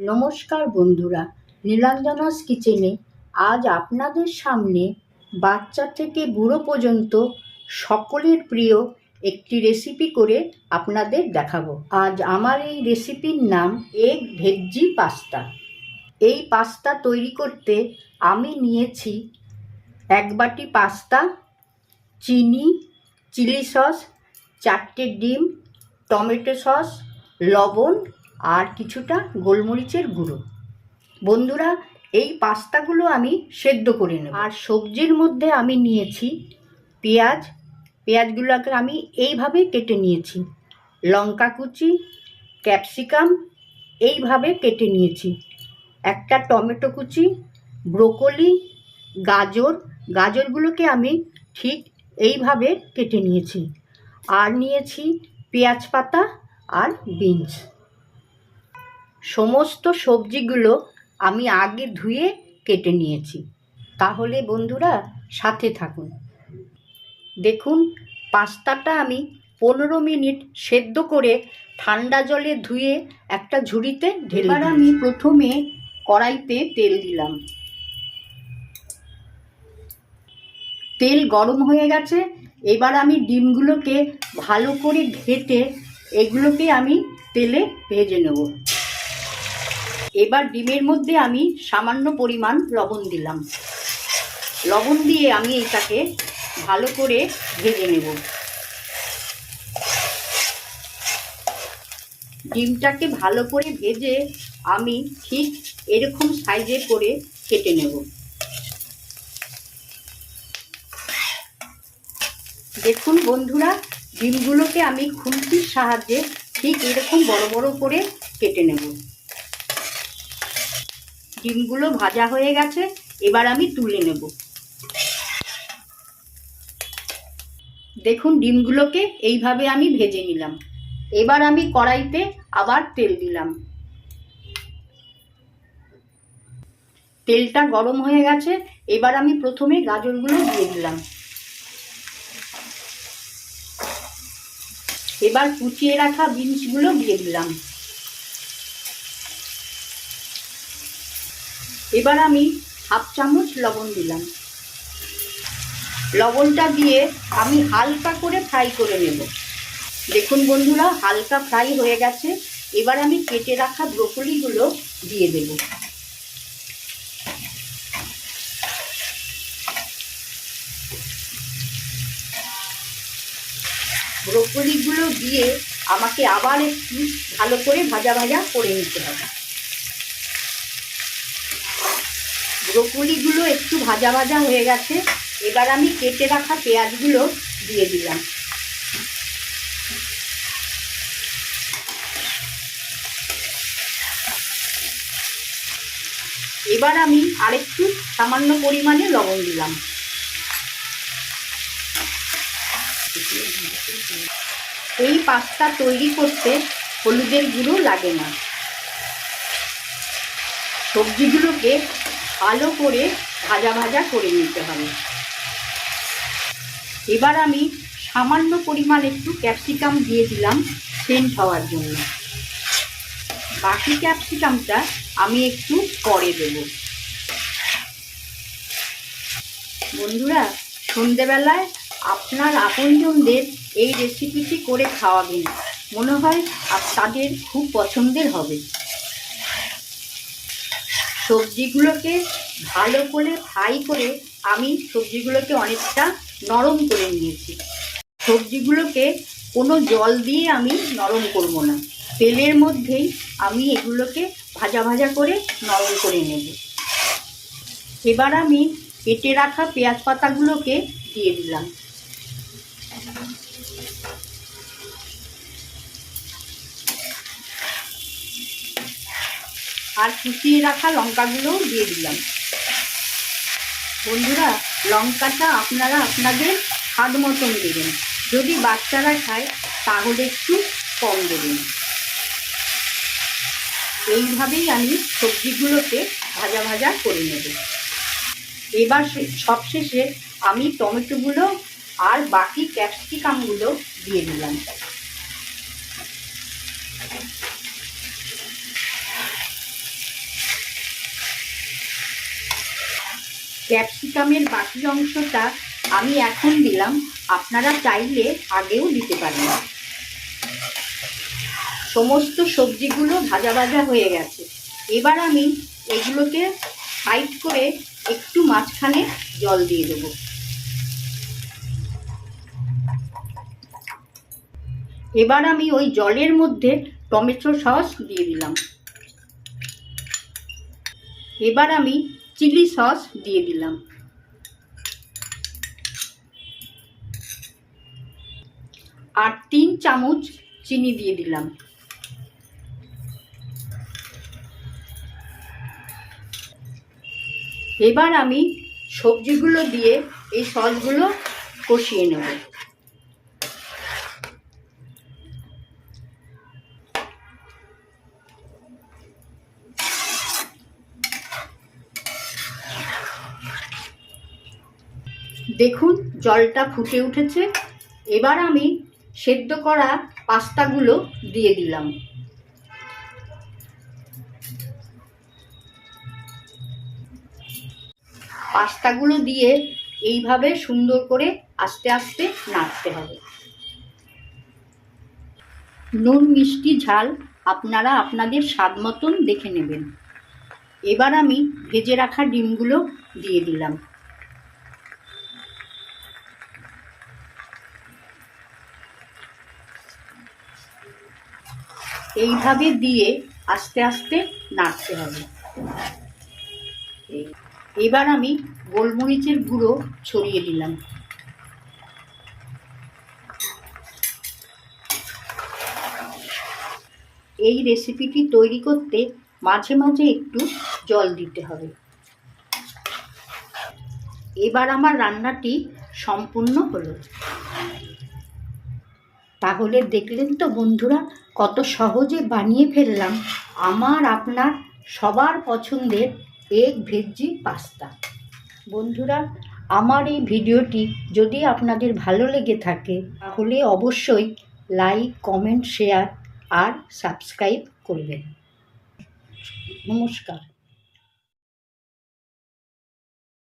নমস্কার বন্ধুরা, নীলাঞ্জনাস কিচেনে আজ আপনাদের সামনে বাচ্চা থেকে বুড়ো পর্যন্ত সকলের প্রিয় একটি রেসিপি করে আপনাদের দেখাবো। আজ আমার এই রেসিপির নাম এগ ভেজ্জি পাস্তা। এই পাস্তা তৈরি করতে আমি নিয়েছি 1 বাটি পাস্তা, চিনি, চিলি সস, 4টে ডিম, টমেটো সস, লবণ আর কিছুটা গোলমরিচের গুঁড়ো। বন্ধুরা, এই পাস্তাগুলো আমি সেদ্ধ করে নেব। আর সবজির মধ্যে আমি নিয়েছি পেঁয়াজগুলোকে আমি এইভাবে কেটে নিয়েছি, লঙ্কা কুচি, ক্যাপসিকাম এইভাবে কেটে নিয়েছি, একটা টমেটো কুচি, ব্রোকলি, গাজরগুলোকে আমি ঠিক এইভাবে কেটে নিয়েছি, আর নিয়েছি পেঁয়াজ পাতা আর বিনস। সমস্ত সবজিগুলো আমি আগে ধুয়ে কেটে নিয়েছি। তাহলে বন্ধুরা সাথে থাকুন। দেখুন, পাস্তাটা আমি 15 মিনিট সেদ্ধ করে ঠান্ডা জলে ধুয়ে একটা ঝুড়িতে ঢেলে। এবার আমি প্রথমে কড়াইতে তেল দিলাম। তেল গরম হয়ে গেছে। এবার আমি ডিমগুলোকে ভালো করে ঘেটে এগুলোকে আমি তেলে ভেজে নেব। এবার ডিমের মধ্যে আমি সামান্য পরিমাণ লবণ দিলাম। লবণ দিয়ে আমি এটাকে ভালো করে ভেজে নেব। ডিমটাকে ভালো করে ভেজে আমি ঠিক এরকম সাইজে করে কেটে নেব। দেখুন বন্ধুরা, ডিমগুলোকে আমি খুন্তির সাহায্যে ঠিক এরকম বড় বড় করে কেটে নেব। ডিমগুলো ভাজা হয়ে গেছে, এবার আমি তুলে নেব। দেখুন, ডিমগুলোকে এইভাবে আমি ভেজে নিলাম। এবার আমি কড়াইতে আবার তেল দিলাম। তেলটা গরম হয়ে গেছে। এবার আমি প্রথমে গাজরগুলো দিয়ে দিলাম। এবার কুচিয়ে রাখা বিনসগুলো দিয়ে দিলাম। এবার আমি 1/2 চামচ লবণ দিলাম। লবণটা দিয়ে আমি হালকা করে ফ্রাই করে নেব। দেখুন বন্ধুরা, হালকা ফ্রাই হয়ে গেছে। এবার আমি কেটে রাখা ব্রোকলিগুলো দিয়ে দেব। ব্রোকলিগুলো দিয়ে আমাকে আবার একটু ভালো করে ভাজা করে নিতে হবে। ব্রোকলিগুলো একটু ভাজা হয়ে গেছে। এবার আমি কেটে রাখা পেঁয়াজগুলো দিয়ে দিলাম। এবার আমি আরেকটু সামান্য পরিমাণে লবণ দিলাম। এই পাস্তা তৈরি করতে হলুদের গুঁড়ো লাগে না। সবজিগুলোকে ভালো করে ভাজা করে নিতে হবে। এবার আমি সামান্য পরিমাণ একটু ক্যাপসিকাম দিয়ে দিলাম সেন্ট হওয়ার জন্য। বাকি ক্যাপসিকামটা আমি একটু পরে দেব। বন্ধুরা, সন্ধেবেলায় আপনার আপনজনদের এই রেসিপিটি করে খাওয়াবেন, মনে হয় তাদের খুব পছন্দের হবে। সবজিগুলোকে ভালো করে ফ্রাই করে আমি সবজিগুলোকে অনেকটা নরম করে নিয়েছি। সবজিগুলোকে কোনো জল দিয়ে আমি নরম করব না, তেলের মধ্যেই আমি এগুলোকে ভাজা করে নরম করে নেব। এবার আমি কেটে রাখা পেঁয়াজ পাতাগুলোকে দিয়ে দিলাম। আর কুচিয়ে রাখা লঙ্কাগুলোও দিয়ে দিলাম। বন্ধুরা, লঙ্কাটা আপনারা আপনাদের স্বাদ মতন দেবেন। যদি বাচ্চারা খায় তাহলে একটু কম দেবেন। এইভাবেই আমি সবজিগুলোকে ভাজা করে নেব। এবার সবশেষে আমি টমেটোগুলো আর বাকি ক্যাপসিকামগুলো দিয়ে দিলাম। ক্যাপসিকামের বাকি অংশটা আমি এখন দিলাম, আপনারা চাইলে আগেও দিতে পারেন। সমস্ত সবজিগুলো ভাজা ভাজা হয়ে গেছে। এবার আমি এগুলোকে সাইড করে একটু মাঝখানে জল দিয়ে দেবো। এবার আমি ওই জলের মধ্যে টমেটো সস দিয়ে দিলাম। এবার আমি চিলি সস দিয়ে দিলাম। আর 3 চামচ চিনি দিয়ে দিলাম। এবার আমি সবজিগুলো দিয়ে এই সসগুলো কষিয়ে নেব। দেখুন জলটা ফুটে উঠেছে। এবার আমি সেদ্ধ করা পাস্তাগুলো দিয়ে দিলাম। পাস্তাগুলো দিয়ে এইভাবে সুন্দর করে আস্তে আস্তে নাড়তে হবে। নুন মিষ্টি ঝাল আপনারা আপনাদের স্বাদ মতন দেখে নেবেন। এবার আমি ভেজে রাখা ডিমগুলো দিয়ে দিলাম। এইভাবে দিয়ে আস্তে আস্তে নাড়তে হবে। এবার আমি গোলমরিচের গুঁড়ো ছড়িয়ে দিলাম। এই রেসিপিটি তৈরি করতে মাঝে মাঝে একটু জল দিতে হবে। এবার আমার রান্নাটি সম্পূর্ণ হলো। তাহলে দেখলেন তো বন্ধুরা, কত সহজে বানিয়ে ফেললাম আমার আপনার সবার পছন্দের এগ ভেজি পাস্তা। বন্ধুরা, আমার এই ভিডিওটি যদি আপনাদের ভালো লেগে থাকে তাহলে অবশ্যই লাইক, কমেন্ট, শেয়ার আর সাবস্ক্রাইব করবেন। নমস্কার।